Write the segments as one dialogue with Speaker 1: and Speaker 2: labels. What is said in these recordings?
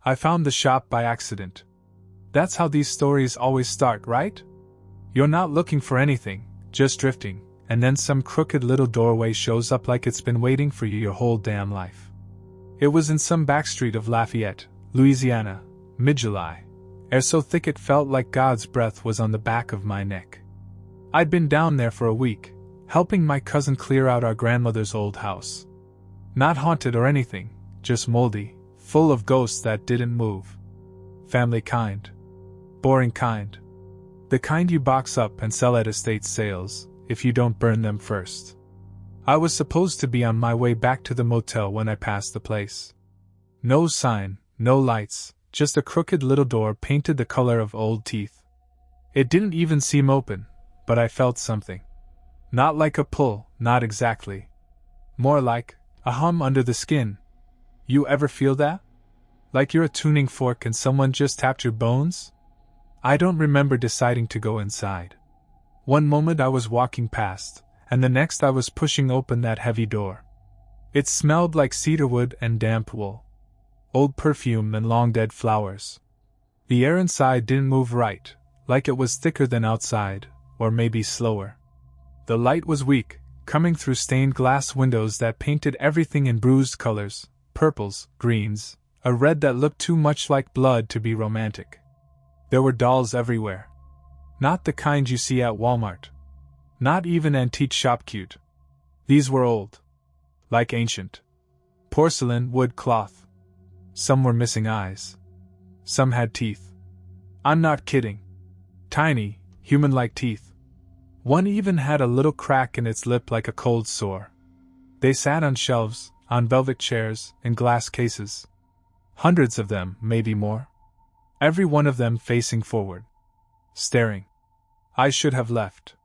Speaker 1: I found the shop by accident. That's how these stories always start, right? You're not looking for anything, just drifting, and then some crooked little doorway shows up like it's been waiting for you your whole damn life. It was in some backstreet of Lafayette, Louisiana, mid-July. Air so thick it felt like God's breath was on the back of my neck. I'd been down there for a week, helping my cousin clear out our grandmother's old house. Not haunted or anything, just moldy, full of ghosts that didn't move. Family kind. Boring kind. The kind you box up and sell at estate sales, if you don't burn them first. I was supposed to be on my way back to the motel when I passed the place. No sign, no lights, just a crooked little door painted the color of old teeth. It didn't even seem open, but I felt something. Not like a pull, not exactly. More like a hum under the skin. You ever feel that? Like you're a tuning fork and someone just tapped your bones? I don't remember deciding to go inside. One moment I was walking past, and the next I was pushing open that heavy door. It smelled like cedarwood and damp wool. Old perfume and long-dead flowers. The air inside didn't move right, like it was thicker than outside, or maybe slower. The light was weak, coming through stained glass windows that painted everything in bruised colors, purples, greens, a red that looked too much like blood to be romantic. There were dolls everywhere. Not the kind you see at Walmart. Not even antique shop cute. These were old. Like ancient. Porcelain, wood, cloth. Some were missing eyes. Some had teeth. I'm not kidding. Tiny, human-like teeth. One even had a little crack in its lip like a cold sore. They sat on shelves, on velvet chairs, in glass cases. Hundreds of them, maybe more. Every one of them facing forward. Staring. I should have left.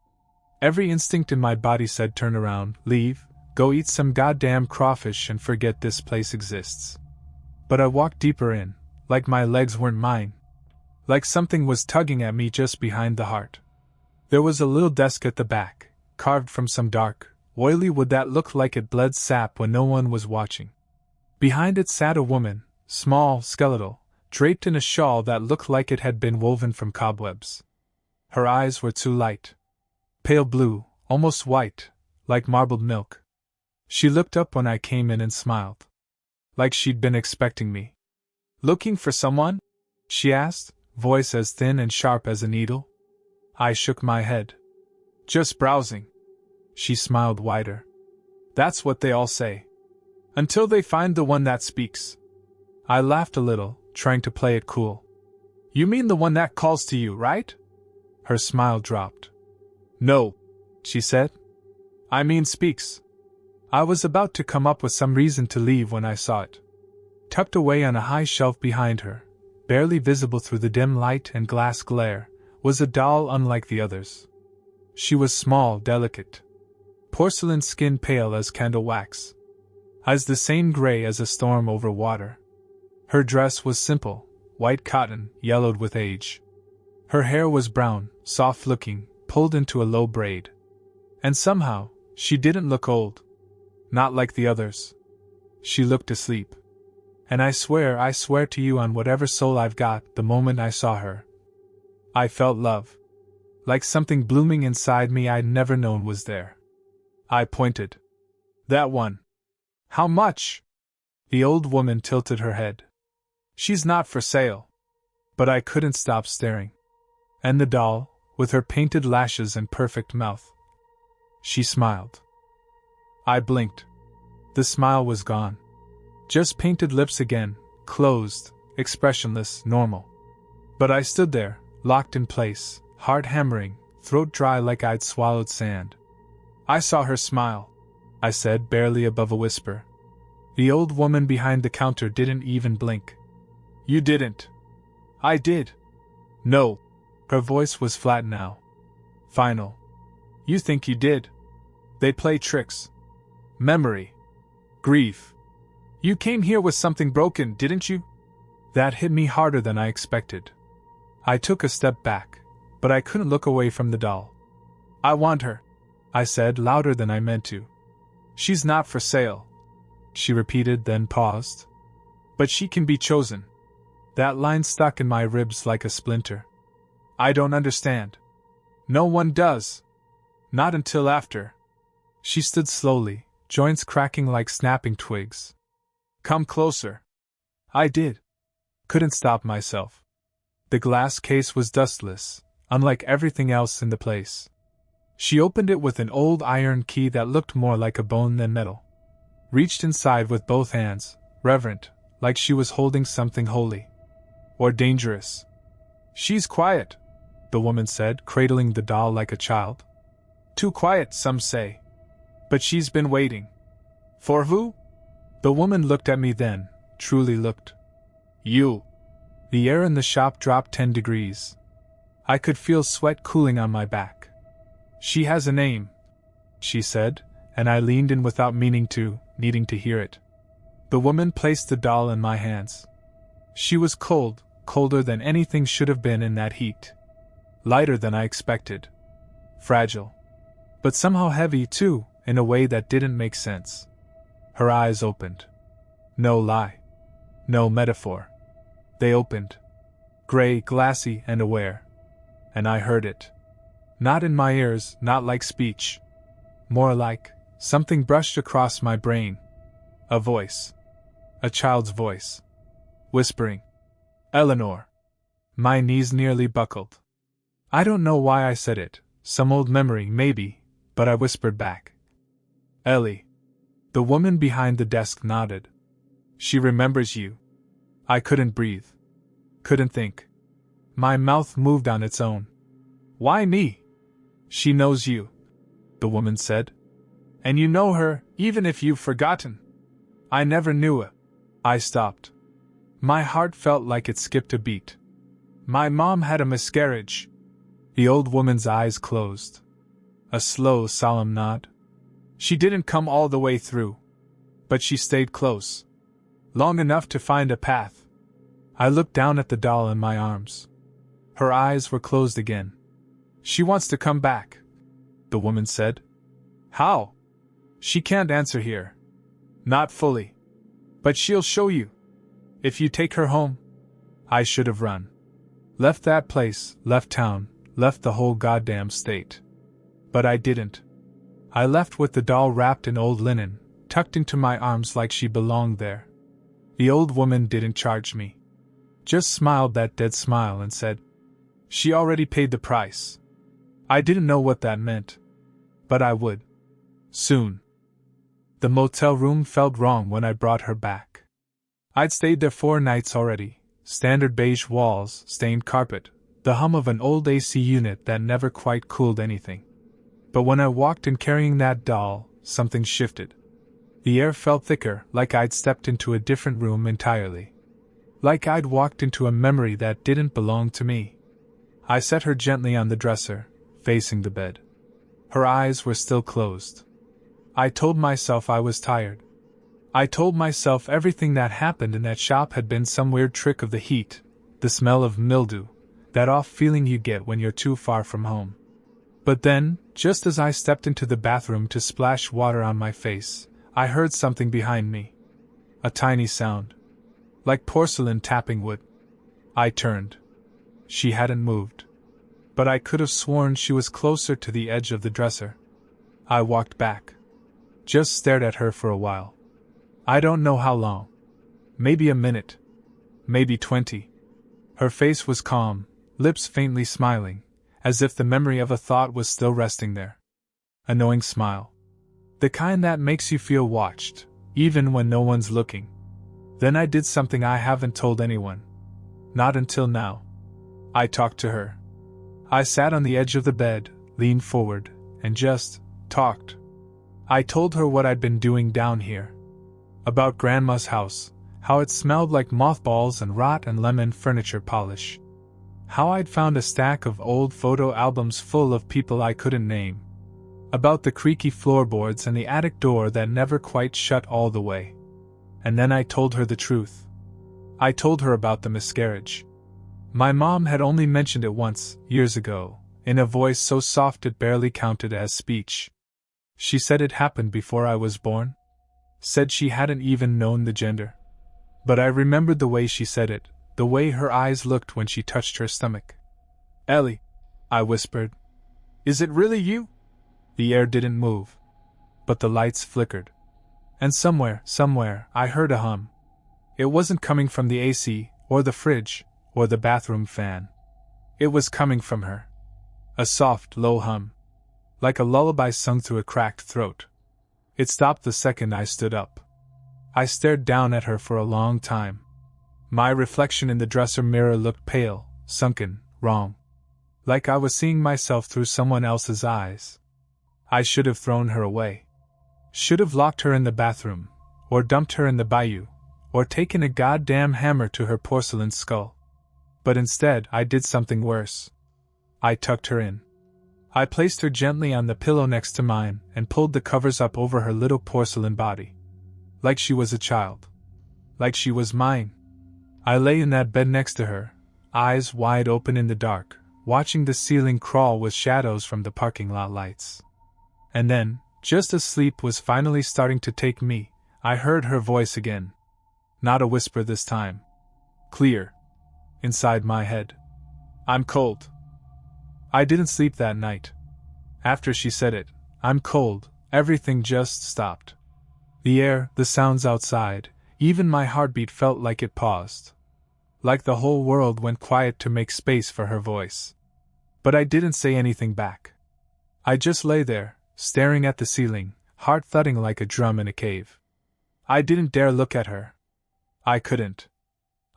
Speaker 1: Every instinct in my body said turn around, leave, go eat some goddamn crawfish and forget this place exists. But I walked deeper in, like my legs weren't mine. Like something was tugging at me just behind the heart. There was a little desk at the back, carved from some dark, oily wood that looked like it bled sap when no one was watching. Behind it sat a woman, small, skeletal, draped in a shawl that looked like it had been woven from cobwebs. Her eyes were too light. Pale blue, almost white, like marbled milk. She looked up when I came in and smiled. Like she'd been expecting me. Looking for someone? She asked, voice as thin and sharp as a needle. I shook my head. Just browsing. She smiled wider. That's what they all say. Until they find the one that speaks. I laughed a little, trying to play it cool. You mean the one that calls to you, right? Her smile dropped. No, she said. I mean speaks. I was about to come up with some reason to leave when I saw it. Tucked away on a high shelf behind her, barely visible through the dim light and glass glare, was a doll unlike the others. She was small, delicate. Porcelain skin pale as candle wax. Eyes the same gray as a storm over water. Her dress was simple, white cotton, yellowed with age. Her hair was brown, soft-looking, pulled into a low braid. And somehow, she didn't look old. Not like the others. She looked asleep. And I swear to you on whatever soul I've got, the moment I saw her, I felt love. Like something blooming inside me I'd never known was there. I pointed. That one. How much? The old woman tilted her head. She's not for sale. But I couldn't stop staring. And the doll, with her painted lashes and perfect mouth. She smiled. I blinked. The smile was gone. Just painted lips again, closed, expressionless, normal. But I stood there, locked in place, heart hammering, throat dry like I'd swallowed sand. I saw her smile, I said, barely above a whisper. The old woman behind the counter didn't even blink. You didn't. I did. No. Her voice was flat now. Final. You think you did. They play tricks. Memory. Grief. You came here with something broken, didn't you? That hit me harder than I expected. I took a step back, but I couldn't look away from the doll. I want her, I said louder than I meant to. She's not for sale, she repeated, then paused. But she can be chosen. That line stuck in my ribs like a splinter. I don't understand. No one does. Not until after. She stood slowly, joints cracking like snapping twigs. Come closer. I did. Couldn't stop myself. The glass case was dustless, unlike everything else in the place. She opened it with an old iron key that looked more like a bone than metal. Reached inside with both hands, reverent, like she was holding something holy. Or dangerous. She's quiet, the woman said, cradling the doll like a child. Too quiet, some say. But she's been waiting. For who? The woman looked at me then, truly looked. You. The air in the shop dropped 10 degrees. I could feel sweat cooling on my back. She has a name, she said, and I leaned in without meaning to, needing to hear it. The woman placed the doll in my hands. She was cold, colder than anything should have been in that heat. Lighter than I expected. Fragile. But somehow heavy, too, in a way that didn't make sense. Her eyes opened. No lie. No metaphor. They opened. Gray, glassy, and aware. And I heard it. Not in my ears, not like speech. More like something brushed across my brain. A voice. A child's voice. Whispering. Eleanor. My knees nearly buckled. I don't know why I said it, some old memory, maybe, but I whispered back. Ellie. The woman behind the desk nodded. She remembers you. I couldn't breathe. Couldn't think. My mouth moved on its own. Why me? She knows you, the woman said. And you know her, even if you've forgotten. I never knew it. I stopped. My heart felt like it skipped a beat. My mom had a miscarriage. The old woman's eyes closed. A slow, solemn nod. She didn't come all the way through. But she stayed close. Long enough to find a path. I looked down at the doll in my arms. Her eyes were closed again. She wants to come back, the woman said. How? She can't answer here. Not fully. But she'll show you. If you take her home. I should have run. Left that place, left town, left the whole goddamn state. But I didn't. I left with the doll wrapped in old linen, tucked into my arms like she belonged there. The old woman didn't charge me. Just smiled that dead smile and said, she already paid the price. I didn't know what that meant. But I would. Soon. The motel room felt wrong when I brought her back. I'd stayed there 4 nights already. Standard beige walls, stained carpet, the hum of an old AC unit that never quite cooled anything. But when I walked in carrying that doll, something shifted. The air felt thicker, like I'd stepped into a different room entirely. Like I'd walked into a memory that didn't belong to me. I set her gently on the dresser, facing the bed. Her eyes were still closed. I told myself I was tired. I told myself everything that happened in that shop had been some weird trick of the heat, the smell of mildew, that off feeling you get when you're too far from home. But then, just as I stepped into the bathroom to splash water on my face, I heard something behind me. A tiny sound. Like porcelain tapping wood. I turned. She hadn't moved. But I could have sworn she was closer to the edge of the dresser. I walked back. Just stared at her for a while. I don't know how long. Maybe a minute. Maybe 20. Her face was calm, lips faintly smiling, as if the memory of a thought was still resting there. A knowing smile. The kind that makes you feel watched, even when no one's looking. Then I did something I haven't told anyone. Not until now. I talked to her. I sat on the edge of the bed, leaned forward, and just talked. I told her what I'd been doing down here. About Grandma's house, how it smelled like mothballs and rot and lemon furniture polish. How I'd found a stack of old photo albums full of people I couldn't name. About the creaky floorboards and the attic door that never quite shut all the way. And then I told her the truth. I told her about the miscarriage. My mom had only mentioned it once, years ago, in a voice so soft it barely counted as speech. She said it happened before I was born. Said she hadn't even known the gender. But I remembered the way she said it, the way her eyes looked when she touched her stomach. "Ellie," I whispered. "Is it really you?" The air didn't move, but the lights flickered. And somewhere, I heard a hum. It wasn't coming from the AC, or the fridge, or the bathroom fan. It was coming from her. A soft, low hum, like a lullaby sung through a cracked throat. It stopped the second I stood up. I stared down at her for a long time. My reflection in the dresser mirror looked pale, sunken, wrong. Like I was seeing myself through someone else's eyes. I should have thrown her away. Should have locked her in the bathroom, or dumped her in the bayou, or taken a goddamn hammer to her porcelain skull. But instead, I did something worse. I tucked her in. I placed her gently on the pillow next to mine and pulled the covers up over her little porcelain body. Like she was a child. Like she was mine. I lay in that bed next to her, eyes wide open in the dark, watching the ceiling crawl with shadows from the parking lot lights. And then, just as sleep was finally starting to take me, I heard her voice again. Not a whisper this time. Clear. Inside my head. "I'm cold." I didn't sleep that night. After she said it, "I'm cold," everything just stopped. The air, the sounds outside, even my heartbeat felt like it paused. Like the whole world went quiet to make space for her voice. But I didn't say anything back. I just lay there, staring at the ceiling, heart thudding like a drum in a cave. I didn't dare look at her. I couldn't.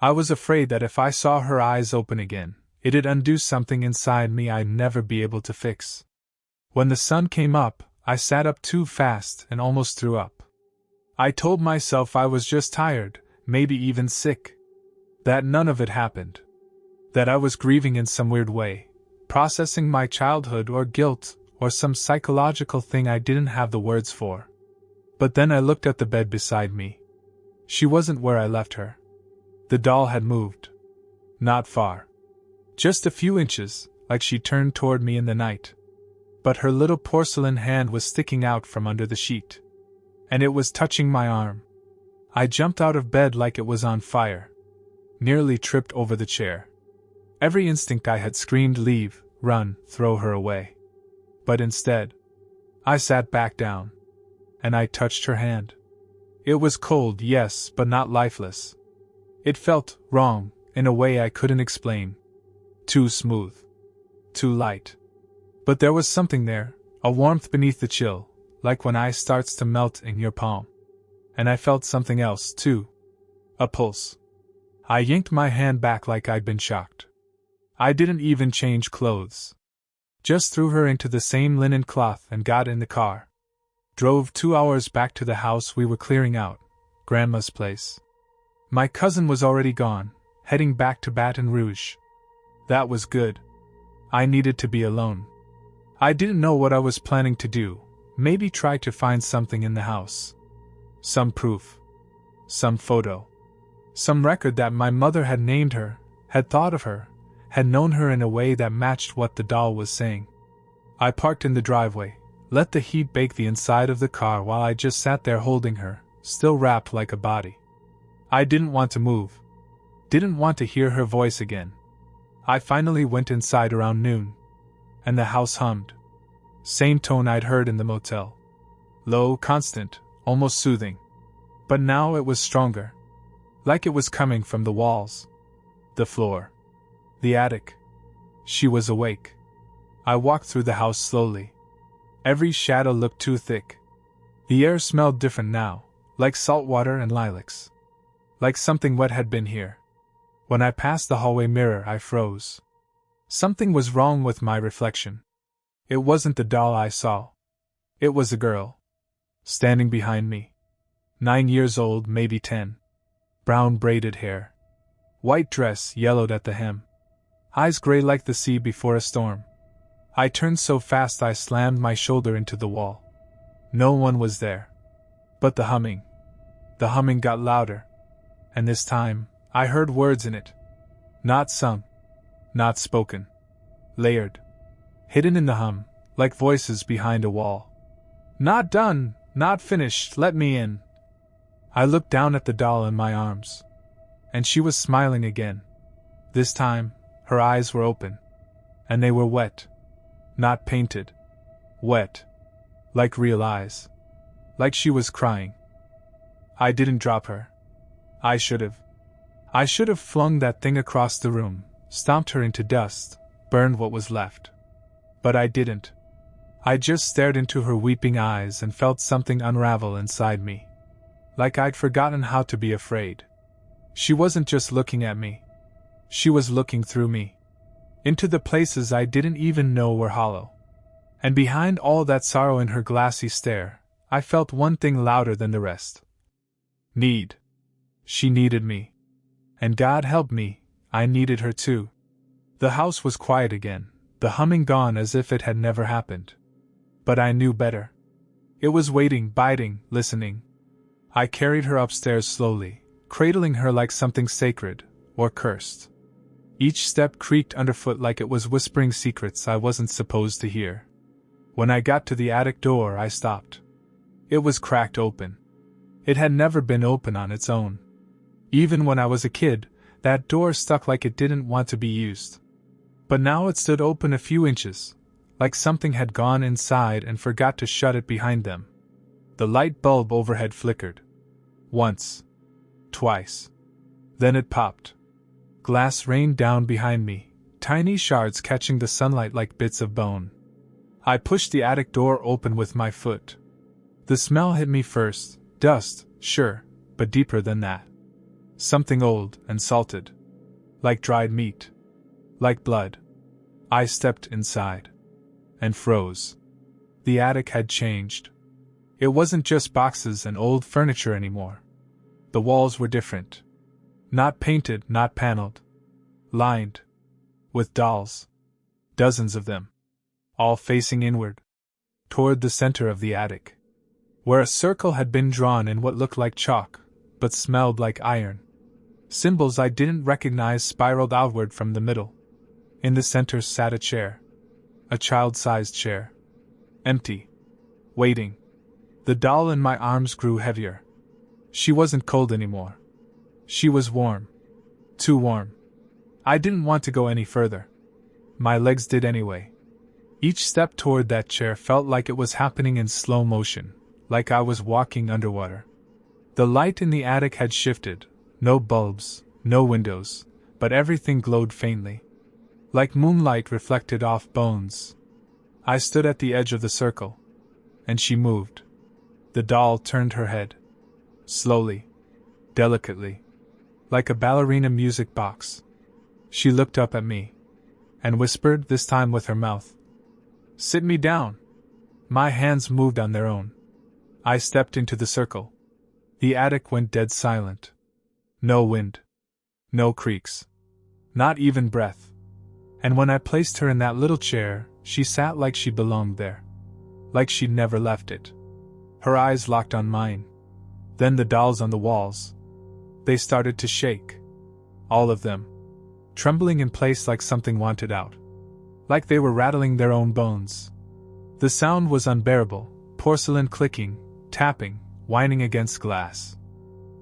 Speaker 1: I was afraid that if I saw her eyes open again, it'd undo something inside me I'd never be able to fix. When the sun came up, I sat up too fast and almost threw up. I told myself I was just tired, maybe even sick. That none of it happened. That I was grieving in some weird way, processing my childhood or guilt or some psychological thing I didn't have the words for. But then I looked at the bed beside me. She wasn't where I left her. The doll had moved. Not far. Just a few inches, like she turned toward me in the night. But her little porcelain hand was sticking out from under the sheet. And it was touching my arm. I jumped out of bed like it was on fire. Nearly tripped over the chair. Every instinct I had screamed leave, run, throw her away. But instead, I sat back down. And I touched her hand. It was cold, yes, but not lifeless. It felt wrong, in a way I couldn't explain. Too smooth. Too light. But there was something there, a warmth beneath the chill, like when ice starts to melt in your palm. And I felt something else, too. A pulse. I yanked my hand back like I'd been shocked. I didn't even change clothes. Just threw her into the same linen cloth and got in the car. Drove 2 hours back to the house we were clearing out, Grandma's place. My cousin was already gone, heading back to Baton Rouge. That was good. I needed to be alone. I didn't know what I was planning to do, maybe try to find something in the house. Some proof. Some photo. Some record that my mother had named her, had thought of her, had known her in a way that matched what the doll was saying. I parked in the driveway, let the heat bake the inside of the car while I just sat there holding her, still wrapped like a body. I didn't want to move. Didn't want to hear her voice again. I finally went inside around noon. And the house hummed. Same tone I'd heard in the motel. Low, constant, almost soothing. But now it was stronger. Like it was coming from the walls. The floor. The attic. She was awake. I walked through the house slowly. Every shadow looked too thick. The air smelled different now, like salt water and lilacs. Like something wet had been here. When I passed the hallway mirror, I froze. Something was wrong with my reflection. It wasn't the doll I saw. It was a girl. Standing behind me. 9 years old, maybe 10. Brown braided hair. White dress yellowed at the hem. Eyes gray like the sea before a storm. I turned so fast I slammed my shoulder into the wall. No one was there. But the humming. The humming got louder. And this time, I heard words in it. Not sung. Not spoken. Layered. Hidden in the hum, like voices behind a wall. Not done, not finished, let me in. I looked down at the doll in my arms. And she was smiling again, This time, her eyes were open. And they were wet. Not painted. Wet. Like real eyes. Like she was crying. I didn't drop her. I should have. I should have flung that thing across the room, stomped her into dust, burned what was left. But I didn't. I just stared into her weeping eyes and felt something unravel inside me. Like I'd forgotten how to be afraid. She wasn't just looking at me. She was looking through me. Into the places I didn't even know were hollow. And behind all that sorrow in her glassy stare, I felt one thing louder than the rest. Need. She needed me. And God help me, I needed her too. The house was quiet again, the humming gone as if it had never happened. But I knew better. It was waiting, biding, listening. I carried her upstairs slowly, cradling her like something sacred, or cursed. Each step creaked underfoot like it was whispering secrets I wasn't supposed to hear. When I got to the attic door, I stopped. It was cracked open. It had never been open on its own. Even when I was a kid, that door stuck like it didn't want to be used. But now it stood open a few inches, like something had gone inside and forgot to shut it behind them. The light bulb overhead flickered. Once. Twice. Then it popped. Glass rained down behind me, tiny shards catching the sunlight like bits of bone. I pushed the attic door open with my foot. The smell hit me first, dust, sure, but deeper than that. Something old and salted. Like dried meat. Like blood. I stepped inside. And froze. The attic had changed. It wasn't just boxes and old furniture anymore. The walls were different. Not painted, not paneled. Lined. With dolls. Dozens of them. All facing inward. Toward the center of the attic. Where a circle had been drawn in what looked like chalk, but smelled like iron. Symbols I didn't recognize spiraled outward from the middle. In the center sat a chair. A child-sized chair. Empty. Waiting. The doll in my arms grew heavier. She wasn't cold anymore. She was warm. Too warm. I didn't want to go any further. My legs did anyway. Each step toward that chair felt like it was happening in slow motion, like I was walking underwater. The light in the attic had shifted. No bulbs, no windows, but everything glowed faintly. Like moonlight reflected off bones. I stood at the edge of the circle. And she moved. The doll turned her head. Slowly. Delicately. Like a ballerina music box. She looked up at me. And whispered, this time with her mouth. Sit me down. My hands moved on their own. I stepped into the circle. The attic went dead silent. No wind. No creaks. Not even breath. And when I placed her in that little chair, she sat like she belonged there. Like she'd never left it. Her eyes locked on mine. Then the dolls on the walls. They started to shake. All of them. Trembling in place like something wanted out. Like they were rattling their own bones. The sound was unbearable, porcelain clicking, tapping, whining against glass.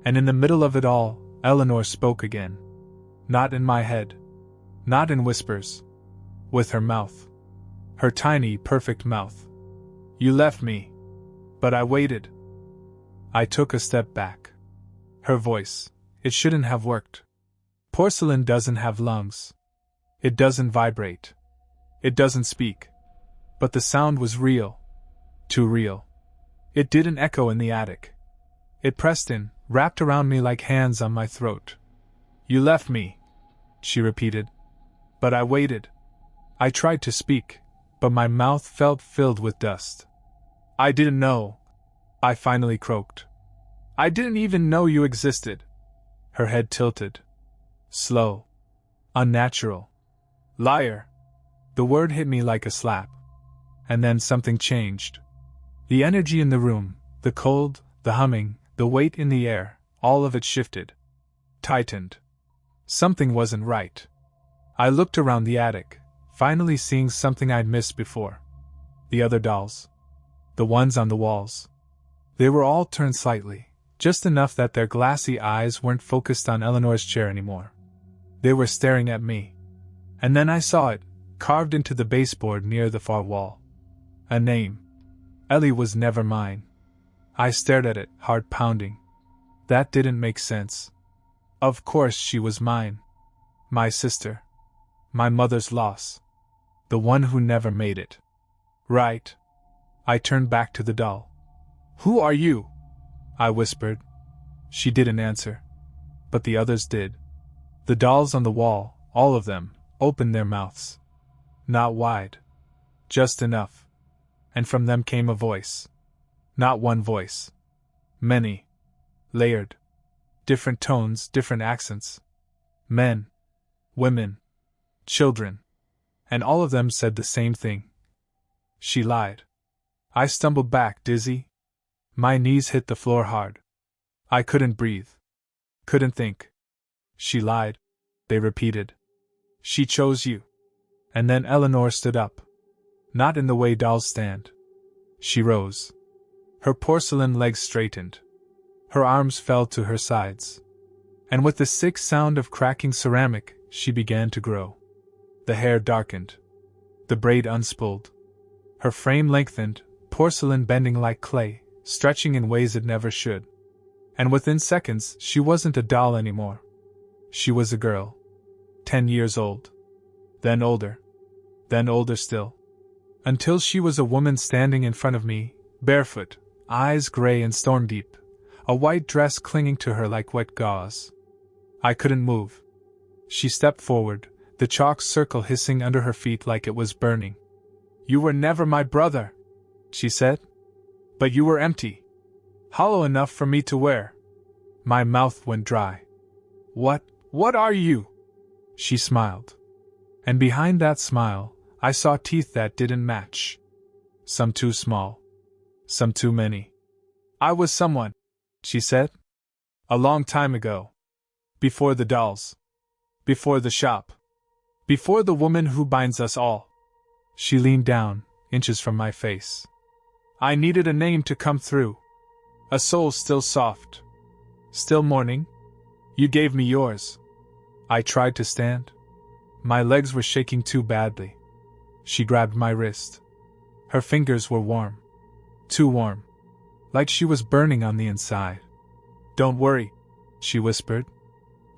Speaker 1: And in the middle of it all, Eleanor spoke again. Not in my head. Not in whispers. With her mouth. Her tiny, perfect mouth. You left me. But I waited. I took a step back. Her voice. It shouldn't have worked. Porcelain doesn't have lungs. It doesn't vibrate. It doesn't speak. But the sound was real. Too real. It didn't echo in the attic. It pressed in, wrapped around me like hands on my throat. You left me, she repeated. But I waited. I tried to speak, but my mouth felt filled with dust. I didn't know, I finally croaked. I didn't even know you existed. Her head tilted. Slow. Unnatural. Liar. The word hit me like a slap. And then something changed. The energy in the room, the cold, the humming, the weight in the air, all of it shifted. Tightened. Something wasn't right. I looked around the attic, finally seeing something I'd missed before. The other dolls. The ones on the walls. They were all turned slightly, just enough that their glassy eyes weren't focused on Eleanor's chair anymore. They were staring at me. And then I saw it, carved into the baseboard near the far wall. A name. Ellie was never mine. I stared at it, heart pounding. That didn't make sense. Of course she was mine. My sister. My mother's loss. The one who never made it. Right. I turned back to the doll. Who are you? I whispered. She didn't answer. But the others did. The dolls on the wall, all of them, opened their mouths. Not wide. Just enough. And from them came a voice. Not one voice. Many. Layered. Different tones, different accents. Men. Women. Children. And all of them said the same thing. She lied. I stumbled back, dizzy. My knees hit the floor hard. I couldn't breathe. Couldn't think. She lied, they repeated. She chose you. And then Eleanor stood up. Not in the way dolls stand. She rose. Her porcelain legs straightened. Her arms fell to her sides. And with the sick sound of cracking ceramic, she began to grow. The hair darkened. The braid unspooled. Her frame lengthened, porcelain bending like clay, stretching in ways it never should. And within seconds, she wasn't a doll anymore. She was a girl. 10 years old. Then older. Then older still. Until she was a woman standing in front of me, barefoot, eyes gray and storm-deep, a white dress clinging to her like wet gauze. I couldn't move. She stepped forward, the chalk circle hissing under her feet like it was burning. You were never my brother, she said. But you were empty. Hollow enough for me to wear. My mouth went dry. What are you? She smiled. And behind that smile, I saw teeth that didn't match. Some too small. Some too many. I was someone, she said. A long time ago. Before the dolls. Before the shop. Before the woman who binds us all. She leaned down, inches from my face. I needed a name to come through. A soul still soft. Still mourning. You gave me yours. I tried to stand. My legs were shaking too badly. She grabbed my wrist. Her fingers were warm. Too warm. Like she was burning on the inside. Don't worry, she whispered.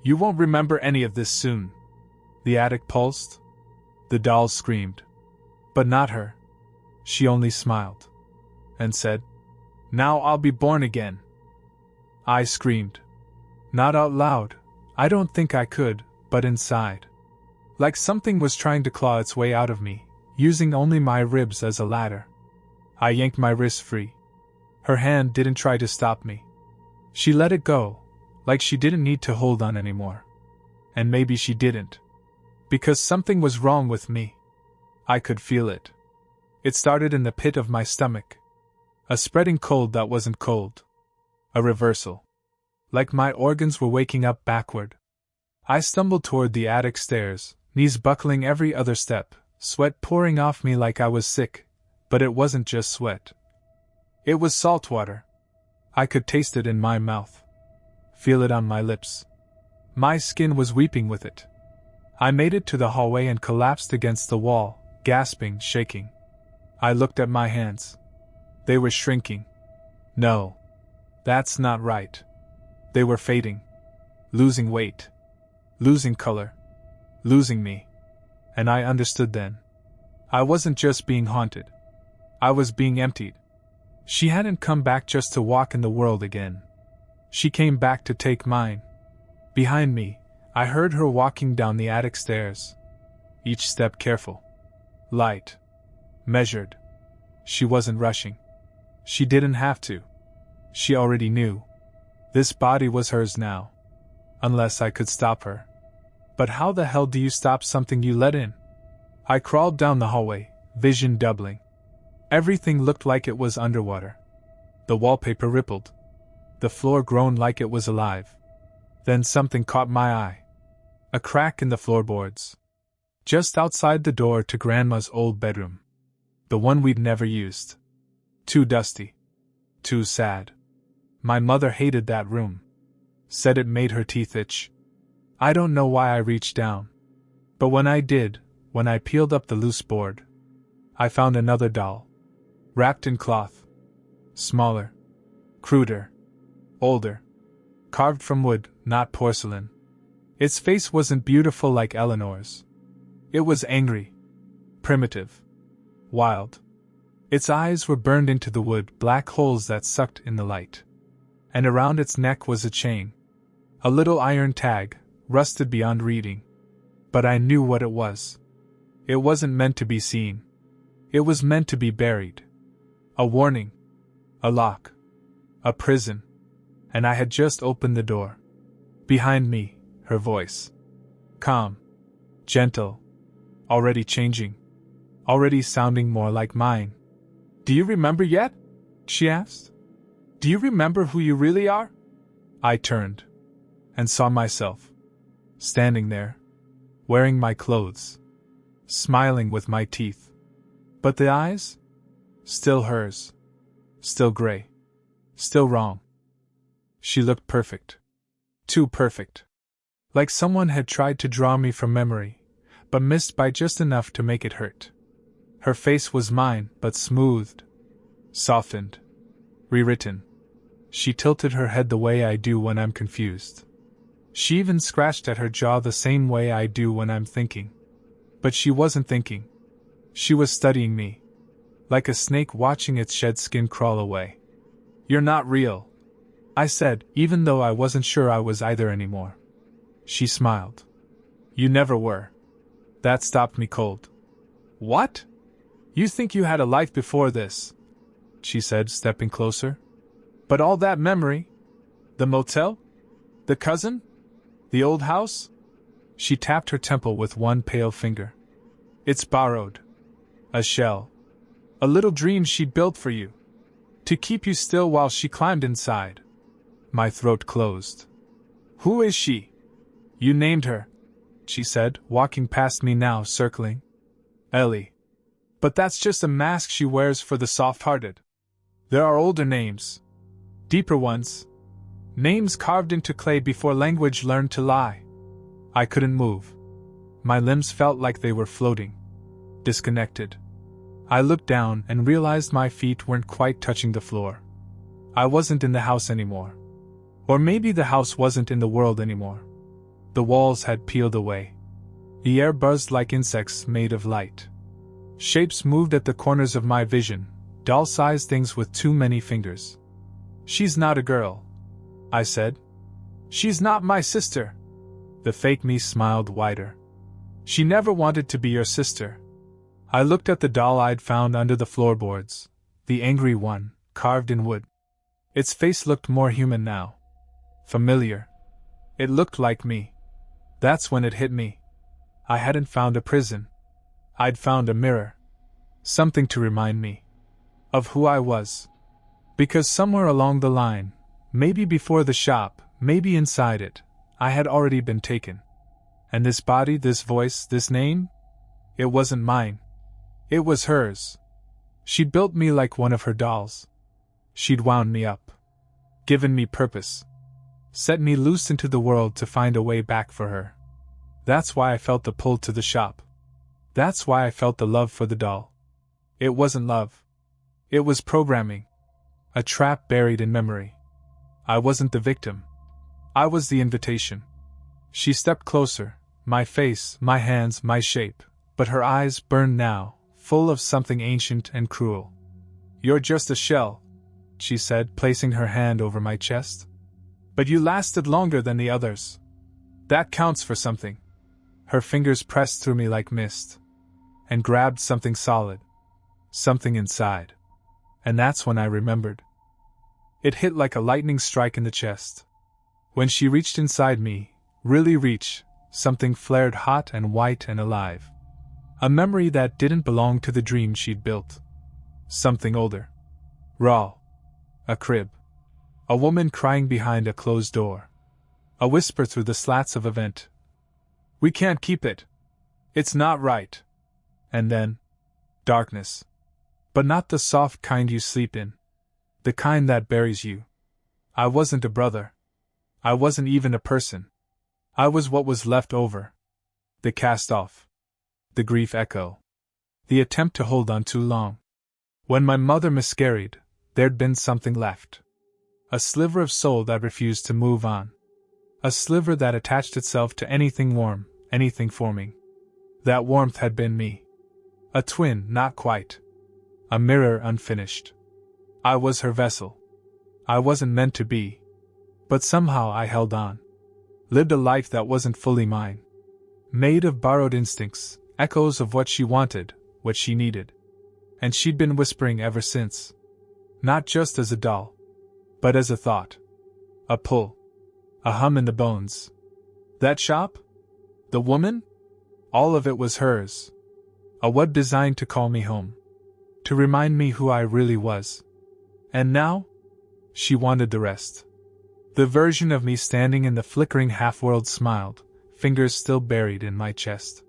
Speaker 1: You won't remember any of this soon. The attic pulsed. The dolls screamed. But not her. She only smiled. And said, Now I'll be born again. I screamed. Not out loud. I don't think I could, but inside. Like something was trying to claw its way out of me, using only my ribs as a ladder. I yanked my wrist free. Her hand didn't try to stop me. She let it go, like she didn't need to hold on anymore. And maybe she didn't. Because something was wrong with me. I could feel it. It started in the pit of my stomach. A spreading cold that wasn't cold. A reversal. Like my organs were waking up backward. I stumbled toward the attic stairs, knees buckling every other step, sweat pouring off me like I was sick, but it wasn't just sweat. It was salt water. I could taste it in my mouth. Feel it on my lips. My skin was weeping with it. I made it to the hallway and collapsed against the wall, gasping, shaking. I looked at my hands. They were shrinking. No. That's not right. They were fading. Losing weight. Losing color. Losing me. And I understood then. I wasn't just being haunted. I was being emptied. She hadn't come back just to walk in the world again. She came back to take mine. Behind me, I heard her walking down the attic stairs. Each step careful. Light. Measured. She wasn't rushing. She didn't have to. She already knew. This body was hers now. Unless I could stop her. But how the hell do you stop something you let in? I crawled down the hallway, vision doubling. Everything looked like it was underwater. The wallpaper rippled. The floor groaned like it was alive. Then something caught my eye. A crack in the floorboards. Just outside the door to Grandma's old bedroom. The one we'd never used. Too dusty. Too sad. My mother hated that room. Said it made her teeth itch. I don't know why I reached down. But when I did, when I peeled up the loose board, I found another doll. Wrapped in cloth. Smaller. Cruder. Older. Carved from wood, not porcelain. Its face wasn't beautiful like Eleanor's. It was angry. Primitive. Wild. Its eyes were burned into the wood, black holes that sucked in the light. And around its neck was a chain. A little iron tag, rusted beyond reading. But I knew what it was. It wasn't meant to be seen. It was meant to be buried. A warning. A lock. A prison. And I had just opened the door. Behind me, her voice. Calm. Gentle. Already changing. Already sounding more like mine. Do you remember yet? She asked. Do you remember who you really are? I turned. And saw myself. Standing there. Wearing my clothes. Smiling with my teeth. But the eyes? Still hers. Still gray. Still wrong. She looked perfect. Too perfect. Like someone had tried to draw me from memory, but missed by just enough to make it hurt. Her face was mine, but smoothed. Softened. Rewritten. She tilted her head the way I do when I'm confused. She even scratched at her jaw the same way I do when I'm thinking. But she wasn't thinking. She was studying me. Like a snake watching its shed skin crawl away. You're not real, I said, even though I wasn't sure I was either anymore. She smiled. You never were. That stopped me cold. What? You think you had a life before this? She said, stepping closer. But all that memory? The motel? The cousin? The old house? She tapped her temple with one pale finger. It's borrowed. A shell. A little dream she'd built for you. To keep you still while she climbed inside. My throat closed. Who is she? You named her, she said, walking past me now, circling. Ellie. But that's just a mask she wears for the soft-hearted. There are older names. Deeper ones. Names carved into clay before language learned to lie. I couldn't move. My limbs felt like they were floating. Disconnected. I looked down and realized my feet weren't quite touching the floor. I wasn't in the house anymore. Or maybe the house wasn't in the world anymore. The walls had peeled away. The air buzzed like insects made of light. Shapes moved at the corners of my vision, doll-sized things with too many fingers. She's not a girl, I said. She's not my sister. The fake me smiled wider. She never wanted to be your sister. I looked at the doll I'd found under the floorboards, the angry one, carved in wood. Its face looked more human now. Familiar. It looked like me. That's when it hit me. I hadn't found a prison. I'd found a mirror. Something to remind me of who I was. Because somewhere along the line, maybe before the shop, maybe inside it, I had already been taken. And this body, this voice, this name? It wasn't mine. It was hers. She'd built me like one of her dolls. She'd wound me up. Given me purpose. Set me loose into the world to find a way back for her. That's why I felt the pull to the shop. That's why I felt the love for the doll. It wasn't love. It was programming. A trap buried in memory. I wasn't the victim. I was the invitation. She stepped closer, my face, my hands, my shape, but her eyes burned now, full of something ancient and cruel. You're just a shell, she said, placing her hand over my chest. But you lasted longer than the others. That counts for something. Her fingers pressed through me like mist, and grabbed something solid. Something inside. And that's when I remembered. It hit like a lightning strike in the chest. When she reached inside me, really reach, something flared hot and white and alive. A memory that didn't belong to the dream she'd built. Something older. Raw. A crib. A woman crying behind a closed door. A whisper through the slats of a vent. We can't keep it. It's not right. And then, darkness. But not the soft kind you sleep in. The kind that buries you. I wasn't a brother. I wasn't even a person. I was what was left over. The cast-off. The grief echo. The attempt to hold on too long. When my mother miscarried, there'd been something left. A sliver of soul that refused to move on. A sliver that attached itself to anything warm, anything forming. That warmth had been me. A twin, not quite. A mirror unfinished. I was her vessel. I wasn't meant to be. But somehow I held on. Lived a life that wasn't fully mine. Made of borrowed instincts, echoes of what she wanted, what she needed. And she'd been whispering ever since. Not just as a doll, but as a thought. A pull. A hum in the bones. That shop? The woman? All of it was hers. A web designed to call me home. To remind me who I really was. And now? She wanted the rest. The version of me standing in the flickering half-world smiled, fingers still buried in my chest.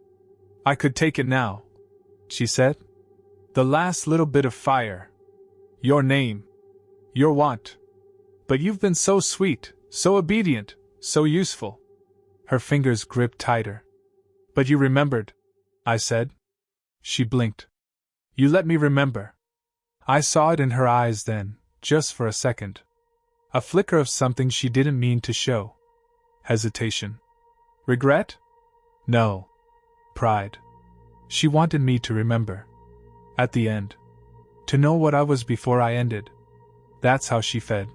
Speaker 1: I could take it now, she said. The last little bit of fire. Your name. Your want. But you've been so sweet, so obedient, so useful. Her fingers gripped tighter. But you remembered, I said. She blinked. You let me remember. I saw it in her eyes then, just for a second. A flicker of something she didn't mean to show. Hesitation. Regret? No. Pride. She wanted me to remember. At the end. To know what I was before I ended. That's how she fed.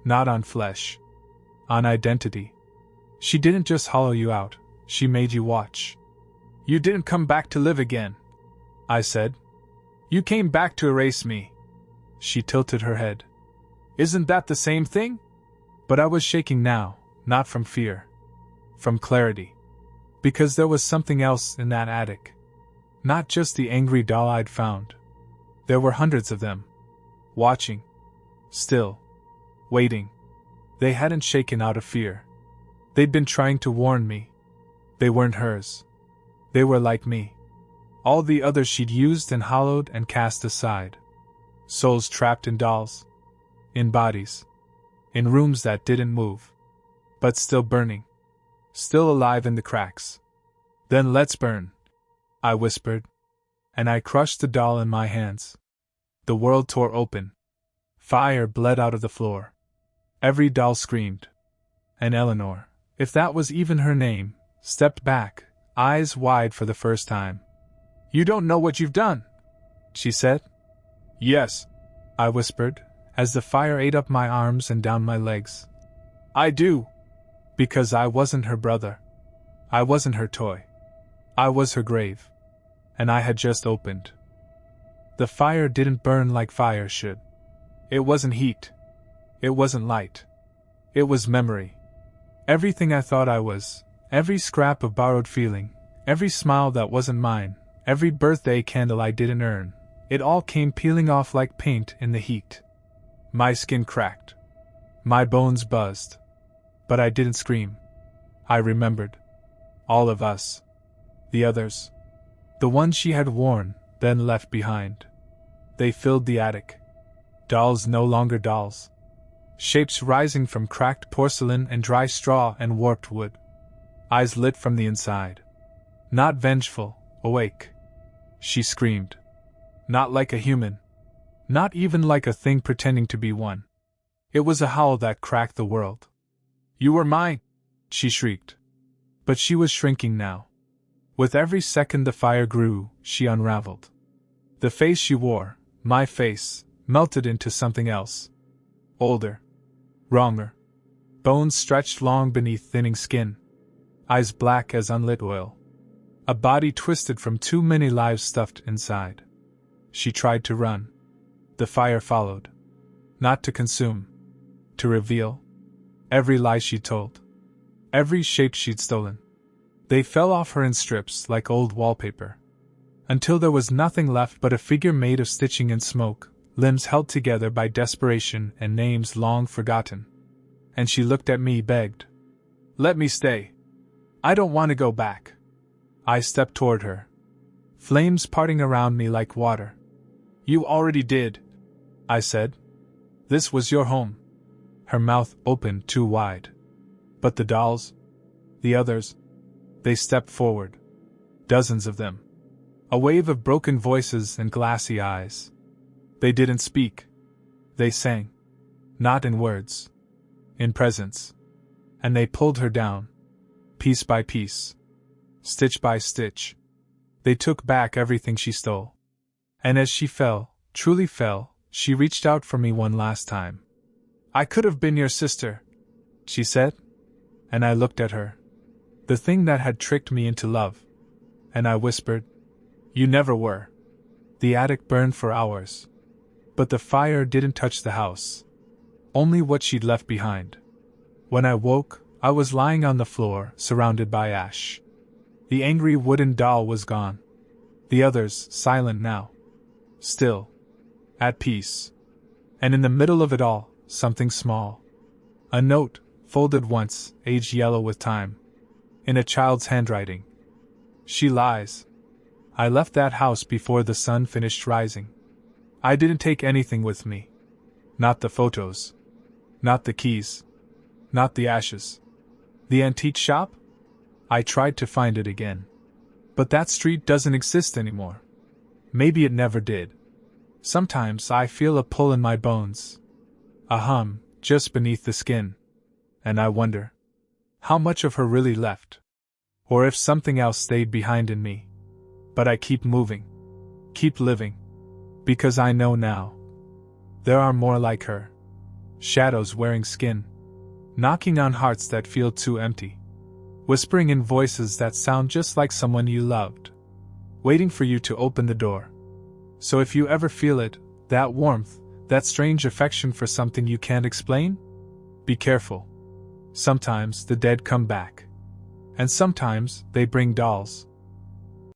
Speaker 1: Not on flesh. On identity. She didn't just hollow you out, she made you watch. You didn't come back to live again, I said. You came back to erase me. She tilted her head. Isn't that the same thing? But I was shaking now, not from fear. From clarity. Because there was something else in that attic. Not just the angry doll I'd found. There were hundreds of them. Watching. Still. Waiting. They hadn't shaken out of fear. They'd been trying to warn me. They weren't hers. They were like me. All the others she'd used and hollowed and cast aside. Souls trapped in dolls. In bodies. In rooms that didn't move. But still burning. Still alive in the cracks. Then let's burn, I whispered. And I crushed the doll in my hands. The world tore open. Fire bled out of the floor. Every doll screamed. And Eleanor, if that was even her name, stepped back, eyes wide for the first time. You don't know what you've done, she said. Yes, I whispered, as the fire ate up my arms and down my legs. I do. Because I wasn't her brother. I wasn't her toy. I was her grave. And I had just opened. The fire didn't burn like fire should. It wasn't heat. It wasn't light. It was memory. Everything I thought I was, every scrap of borrowed feeling, every smile that wasn't mine, every birthday candle I didn't earn, it all came peeling off like paint in the heat. My skin cracked. My bones buzzed. But I didn't scream. I remembered. All of us. The others. The ones she had worn, then left behind. They filled the attic. Dolls no longer dolls. Shapes rising from cracked porcelain and dry straw and warped wood. Eyes lit from the inside. Not vengeful, awake. She screamed. Not like a human. Not even like a thing pretending to be one. It was a howl that cracked the world. You were mine, she shrieked. But she was shrinking now. With every second the fire grew, she unraveled. The face she wore, my face, melted into something else. Older. Wronger. Bones stretched long beneath thinning skin. Eyes black as unlit oil. A body twisted from too many lives stuffed inside. She tried to run. The fire followed. Not to consume. To reveal. Every lie she told. Every shape she'd stolen. They fell off her in strips like old wallpaper. Until there was nothing left but a figure made of stitching and smoke, limbs held together by desperation and names long forgotten. And she looked at me, begged. Let me stay. I don't want to go back. I stepped toward her. Flames parting around me like water. You already did, I said. This was your home. Her mouth opened too wide. But the dolls? The others, they stepped forward. Dozens of them. A wave of broken voices and glassy eyes. They didn't speak. They sang. Not in words. In presence. And they pulled her down. Piece by piece. Stitch by stitch. They took back everything she stole. And as she fell, truly fell, she reached out for me one last time. "I could have been your sister," she said. And I looked at her. The thing that had tricked me into love. And I whispered, "You never were." The attic burned for hours. But the fire didn't touch the house. Only what she'd left behind. When I woke, I was lying on the floor, surrounded by ash. The angry wooden doll was gone. The others, silent now. Still. At peace. And in the middle of it all, something small. A note, folded once, aged yellow with time. In a child's handwriting. "She lies. I left that house before the sun finished rising. I didn't take anything with me. Not the photos. Not the keys. Not the ashes. The antique shop? I tried to find it again. But that street doesn't exist anymore. Maybe it never did. Sometimes I feel a pull in my bones. A hum, just beneath the skin. And I wonder how much of her really left. Or if something else stayed behind in me. But I keep moving. Keep living. Because I know now. There are more like her. Shadows wearing skin. Knocking on hearts that feel too empty. Whispering in voices that sound just like someone you loved. Waiting for you to open the door. So if you ever feel it, that warmth, that strange affection for something you can't explain, be careful. Sometimes the dead come back. And sometimes they bring dolls.